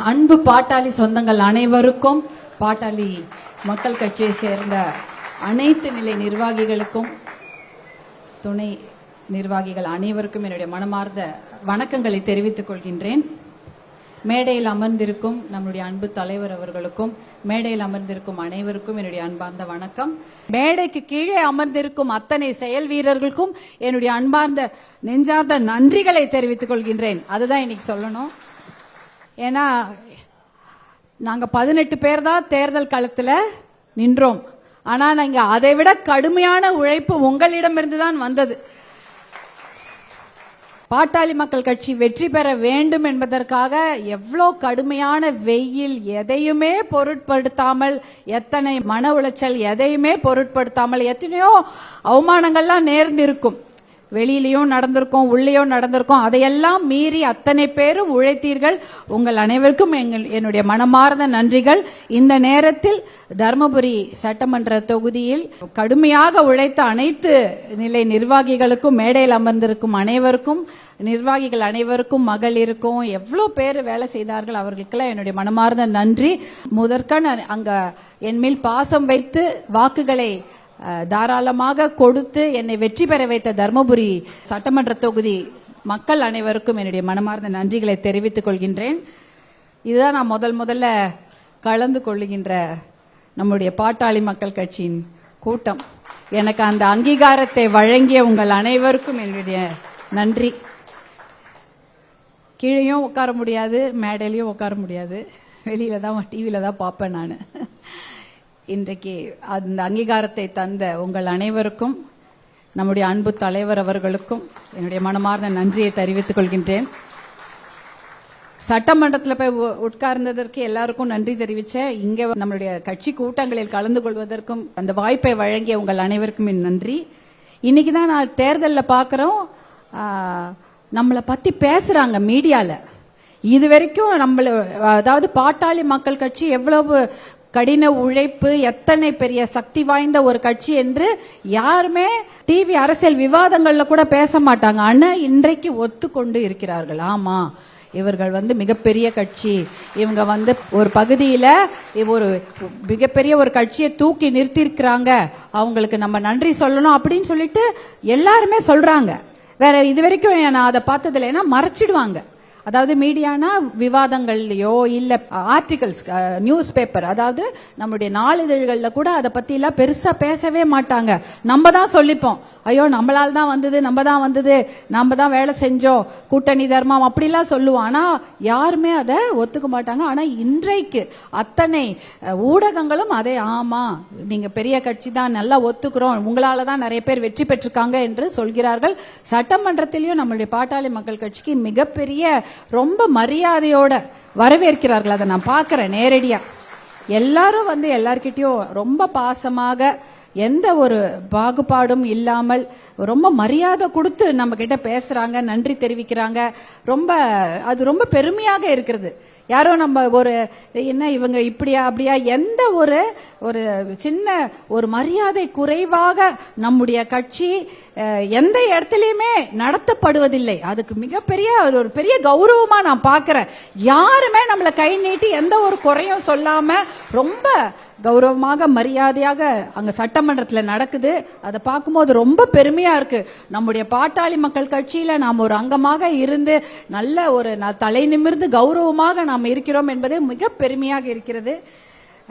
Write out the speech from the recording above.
அன்பு பாட்டாளி சொந்தங்கள் அனைவருக்கும், பாட்டாளி மக்கள் கட்சியை சேர்ந்த அனைத்து நிலை நிர்வாகிகளுக்கும், துணை நிர்வாகிகள் அனைவருக்கும் என்னுடைய மனமார்ந்த வணக்கங்களை தெரிவித்துக் கொள்கின்றேன். மேடையில் அமர்ந்திருக்கும் நம்முடைய அன்பு தலைவர் அவர்களுக்கும், மேடையில் அமர்ந்திருக்கும் அனைவருக்கும் என்னுடைய அன்பார்ந்த வணக்கம். மேடைக்கு கீழே அமர்ந்திருக்கும் அத்தனை செயல் வீரர்களுக்கும் என்னுடைய அன்பார்ந்த நெஞ்சார்ந்த நன்றிகளை தெரிவித்துக் கொள்கின்றேன். அதுதான் இன்னைக்கு சொல்லணும். ஏன்னா நாங்க 18 பேர் தான் தேர்தல் களத்துல நின்றோம். ஆனா நாங்க அதை விட கடுமையான உழைப்பு உங்களிடமிருந்து தான் வந்தது. பாட்டாளி மக்கள் கட்சி வெற்றி பெற வேண்டும் என்பதற்காக எவ்வளோ கடுமையான வெயில், எதையுமே பொருட்படுத்தாமல், எத்தனை மன உளைச்சல் எதையுமே பொருட்படுத்தாமல், எத்தனையோ அவமானங்கள்லாம் நேர்ந்திருக்கும். வெளியிலையும் நடந்திருக்கும், உள்ளேயும் நடந்திருக்கும். அதையெல்லாம் மீறி அத்தனை பேரும் உழைத்தீர்கள். உங்கள் அனைவருக்கும் என்னுடைய மனமார்ந்த நன்றிகள். இந்த நேரத்தில் தர்மபுரி சட்டமன்ற தொகுதியில் கடுமையாக உழைத்த அனைத்து நிலை நிர்வாகிகளுக்கும், மேடையில் அமர்ந்திருக்கும் அனைவருக்கும், நிர்வாகிகள் அனைவருக்கும், மகளிருக்கும் எவ்வளவு பேர் வேலை செய்தார்கள், அவர்களுக்கெல்லாம் என்னுடைய மனமார்ந்த நன்றி. முதற்கண் அங்க என் மேல் பாசம் வைத்து வாக்குகளை தாராளமாக கொடுத்து என்னை வெற்றி பெற வைத்த தர்மபுரி சட்டமன்ற தொகுதி மக்கள் அனைவருக்கும் என்னுடைய மனமார்ந்த நன்றிகளை தெரிவித்துக் கொள்கின்றேன். இதுதான் நான் முதல்ல கலந்து கொள்ளுகின்ற நம்முடைய பாட்டாளி மக்கள் கட்சியின் கூட்டம். எனக்கு அந்த அங்கீகாரத்தை வழங்கிய உங்கள் அனைவருக்கும் என்னுடைய நன்றி. கீழேயும் உட்கார முடியாது, மேடையிலையும் உட்கார முடியாது, வெளியில தான் டிவியில தான் பார்ப்பேன் நான். இன்றைக்கு அந்த அங்கீகாரத்தை தந்த உங்கள் அனைவருக்கும், நம்முடைய அன்பு தலைவர் அவர்களுக்கும் என்னுடைய மனமார்ந்த நன்றியை தெரிவித்துக் கொள்கின்றேன். சட்டமன்றத்தில் போய் உட்கார்ந்ததற்கு எல்லாருக்கும் நன்றி தெரிவிச்சேன். இங்க நம்மளுடைய கட்சி கூட்டங்களில் கலந்து கொள்வதற்கும் அந்த வாய்ப்பை வழங்கிய உங்கள் அனைவருக்கும் என் நன்றி. இன்னைக்கு தான் நான் தேர்தலில் பார்க்கிறோம், நம்மளை பத்தி பேசுறாங்க மீடியால. இது வரைக்கும் நம்மள, அதாவது பாட்டாளி மக்கள் கட்சி எவ்வளவு கடின உழைப்பு, எத்தனை பெரிய சக்தி வாய்ந்த ஒரு கட்சி என்று யாருமே டிவி அரசியல் விவாதங்கள்ல கூட பேச மாட்டாங்க. ஆனா இன்றைக்கு ஒத்துக்கொண்டு இருக்கிறார்கள். ஆமா, இவர்கள் மிகப்பெரிய கட்சி, இவங்க ஒரு பகுதியில ஒரு மிகப்பெரிய ஒரு கட்சியை தூக்கி நிறுத்திருக்கிறாங்க, அவங்களுக்கு நம்ம நன்றி சொல்லணும் அப்படின்னு சொல்லிட்டு எல்லாருமே சொல்றாங்க. வேற இது வரைக்கும் நான் அதை பார்த்ததில்லை. ஏன்னா மறைச்சிடுவாங்க. அதாவது மீடியானா விவாதங்கள்லயோ இல்ல ஆர்டிகல்ஸ், நியூஸ் பேப்பர், அதாவது நம்முடைய நாளிதழ்கள்ல கூட அதை பத்தி எல்லாம் பெருசா பேசவே மாட்டாங்க. நம்ம தான் சொல்லிப்போம், ஐயோ நம்மளால தான் வந்தது, நம்ம தான் வேலை செஞ்சோம், கூட்டணி தர்மம் அப்படிலாம் சொல்லுவோம். ஆனா யாருமே அதை ஒத்துக்க மாட்டாங்க. ஆனா இன்றைக்கு அத்தனை ஊடகங்களும் அதை, ஆமா நீங்க பெரிய கட்சி தான், நல்லா ஒத்துக்கிறோம், உங்களால தான் நிறைய பேர் வெற்றி பெற்றிருக்காங்க என்று சொல்கிறார்கள். சட்டமன்றத்திலையும் நம்மளுடைய பாட்டாளி மக்கள் கட்சிக்கு மிகப்பெரிய, ரொம்ப மரியாதையோட வரவேற்கிறார்கள். அதை நான் பார்க்கிறேன் நேரடியா. எல்லாரும் எல்லார்கிட்டயும் ரொம்ப பாசமாக, எந்த ஒரு பாகுபாடும் இல்லாமல் ரொம்ப மரியாதை கொடுத்து நம்ம கிட்ட பேசுறாங்க, நன்றி தெரிவிக்கிறாங்க. அது ரொம்ப பெருமையாக இருக்கிறது. யாரோ நம்ம ஒரு என்ன இவங்க இப்படியா அப்படியா, எந்த ஒரு சின்ன ஒரு மரியாதை குறைவாக நம்முடைய கட்சி எந்த இடத்துலயுமே நடத்தப்படுவதில்லை. அதுக்கு மிகப்பெரிய ஒரு பெரிய கௌரவமா நான் பார்க்கிறேன். யாருமே நம்மள கை நீட்டி எந்த ஒரு குறையும் சொல்லாம ரொம்ப கௌரவமாக, மரியாதையாக அங்க சட்டமன்றத்தில் நடக்குது. அதை பார்க்கும்போது ரொம்ப பெருமையா இருக்கு. நம்முடைய பாட்டாளி மக்கள் கட்சியில நாம் ஒரு அங்கமாக இருந்து நல்ல ஒரு தலை நிமிர்ந்து கௌரவமாக நாம் இருக்கிறோம் என்பது மிக பெருமையாக இருக்கிறது.